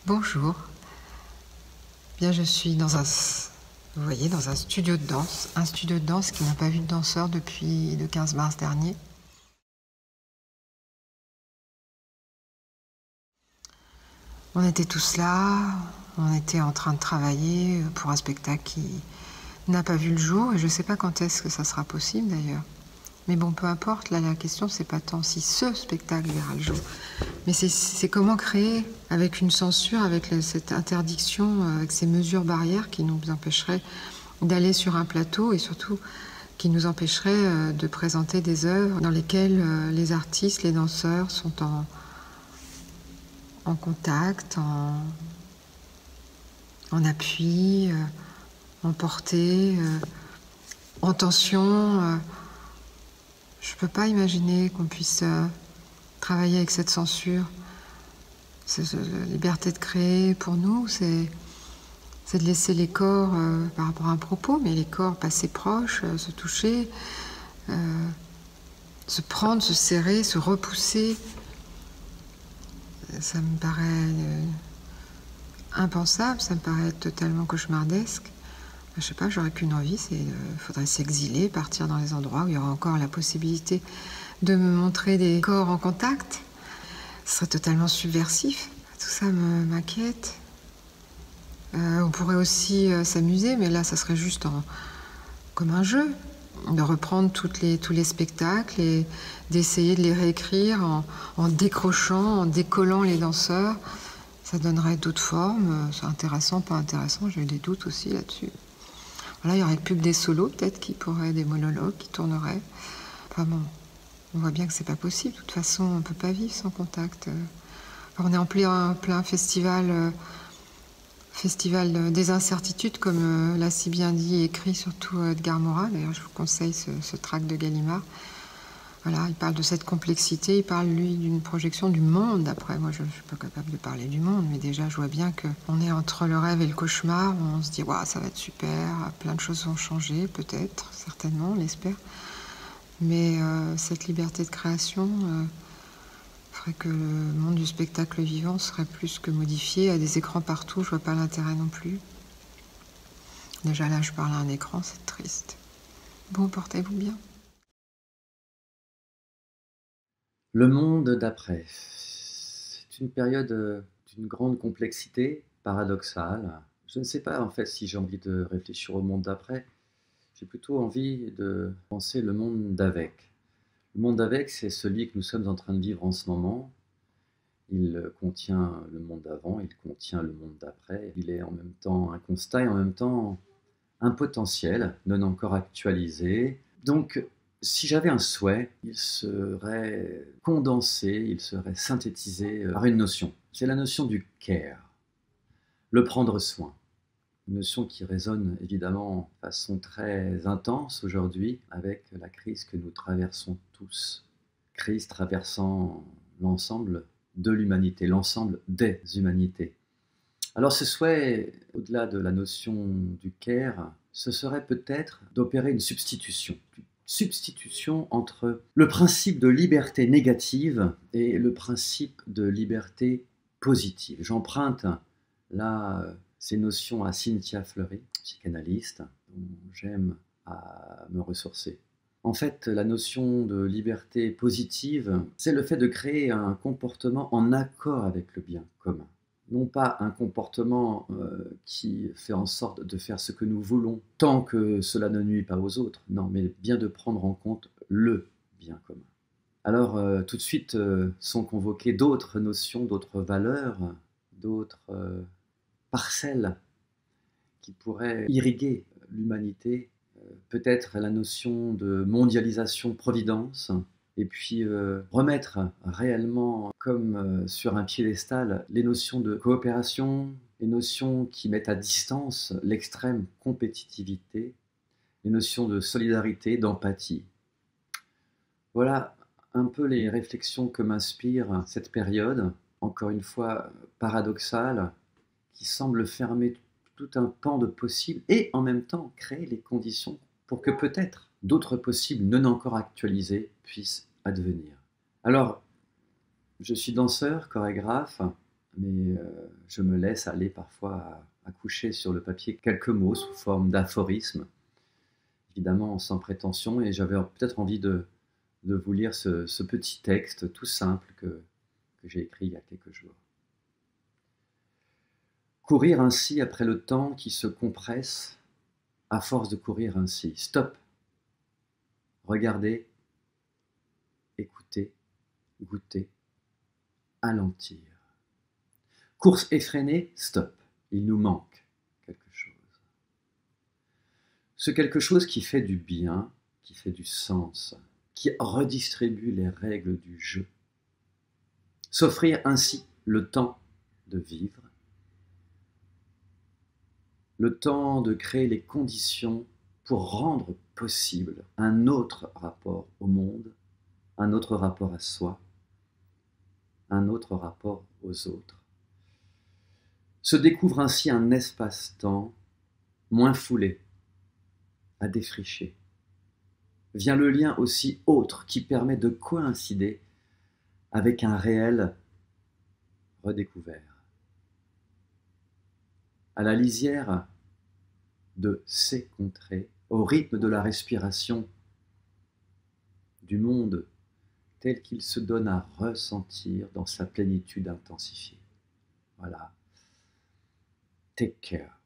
Bonjour. Bien, je suis dans vous voyez, dans un studio de danse qui n'a pas vu de danseur depuis le 15 mars dernier. On était tous là, on était en train de travailler pour un spectacle qui n'a pas vu le jour et je ne sais pas quand est-ce que ça sera possible d'ailleurs. Mais bon, peu importe, là la question c'est pas tant si ce spectacle verra le jour, mais c'est comment créer avec une censure, avec cette interdiction, avec ces mesures barrières qui nous empêcheraient d'aller sur un plateau et surtout qui nous empêcheraient de présenter des œuvres dans lesquelles les artistes, les danseurs sont en contact, en appui, en portée, en tension. Je ne peux pas imaginer qu'on puisse travailler avec cette censure. La liberté de créer, pour nous, c'est de laisser les corps, par rapport à un propos, mais les corps passer proches, se toucher, se prendre, se serrer, se repousser. Ça me paraît impensable, ça me paraît totalement cauchemardesque. Je sais pas, j'aurais qu'une envie, faudrait s'exiler, partir dans les endroits où il y aura encore la possibilité de me montrer des corps en contact. Ce serait totalement subversif. Tout ça m'inquiète. On pourrait aussi s'amuser, mais là, ça serait juste comme un jeu, de reprendre tous les spectacles et d'essayer de les réécrire en décrochant, en décollant les danseurs. Ça donnerait d'autres formes, c'est intéressant, pas intéressant, j'ai eu des doutes aussi là-dessus. Voilà, il y aurait plus que des solos peut-être des monologues qui tourneraient. Enfin bon, on voit bien que c'est pas possible. De toute façon, on peut pas vivre sans contact. Alors, on est en plein festival des incertitudes, comme l'a si bien dit et écrit surtout Edgar Morin. D'ailleurs, je vous conseille ce tract de Gallimard. Voilà, il parle de cette complexité, il parle, lui, d'une projection du monde. Après, moi, je ne suis pas capable de parler du monde, mais déjà, je vois bien qu'on est entre le rêve et le cauchemar. On se dit, waouh, ça va être super, plein de choses vont changer, peut-être, certainement, on l'espère. Mais cette liberté de création ferait que le monde du spectacle vivant serait plus que modifié. À des écrans partout, je vois pas l'intérêt non plus. Déjà là, je parle à un écran, c'est triste. Bon, portez-vous bien. Le monde d'après. C'est une période d'une grande complexité, paradoxale. Je ne sais pas en fait si j'ai envie de réfléchir au monde d'après. J'ai plutôt envie de penser le monde d'avec. Le monde d'avec, c'est celui que nous sommes en train de vivre en ce moment. Il contient le monde d'avant, il contient le monde d'après. Il est en même temps un constat et en même temps un potentiel non encore actualisé. Donc, si j'avais un souhait, il serait condensé, il serait synthétisé par une notion. C'est la notion du care, le prendre soin. Une notion qui résonne évidemment de façon très intense aujourd'hui avec la crise que nous traversons tous. Crise traversant l'ensemble de l'humanité, l'ensemble des humanités. Alors ce souhait, au-delà de la notion du care, ce serait peut-être d'opérer une substitution entre le principe de liberté négative et le principe de liberté positive. J'emprunte là ces notions à Cynthia Fleury, psychanalyste, dont j'aime à me ressourcer. En fait, la notion de liberté positive, c'est le fait de créer un comportement en accord avec le bien commun. Non pas un comportement qui fait en sorte de faire ce que nous voulons, tant que cela ne nuit pas aux autres, non, mais bien de prendre en compte le bien commun. Alors, tout de suite sont convoquées d'autres notions, d'autres valeurs, d'autres parcelles qui pourraient irriguer l'humanité. Peut-être la notion de mondialisation-providence, et puis remettre réellement comme sur un piédestal les notions de coopération, les notions qui mettent à distance l'extrême compétitivité, les notions de solidarité, d'empathie. Voilà un peu les réflexions que m'inspire cette période, encore une fois paradoxale, qui semble fermer tout un pan de possibles et en même temps créer les conditions pour que peut-être d'autres possibles non encore actualisés puissent advenir. Alors, je suis danseur, chorégraphe, mais je me laisse aller parfois à coucher sur le papier quelques mots sous forme d'aphorismes, évidemment sans prétention, et j'avais peut-être envie de vous lire ce petit texte tout simple que j'ai écrit il y a quelques jours. Courir ainsi après le temps qui se compresse à force de courir ainsi. Stop. Regardez, écoutez, goûter, alentir. Course effrénée, stop. Il nous manque quelque chose. Ce quelque chose qui fait du bien, qui fait du sens, qui redistribue les règles du jeu. S'offrir ainsi le temps de vivre, le temps de créer les conditions pour rendre possible un autre rapport au monde, un autre rapport à soi, un autre rapport aux autres. Se découvre ainsi un espace-temps moins foulé, à défricher. Vient le lien aussi autre qui permet de coïncider avec un réel redécouvert. À la lisière de ces contrées, au rythme de la respiration du monde tel qu'il se donne à ressentir dans sa plénitude intensifiée. Voilà. Take care.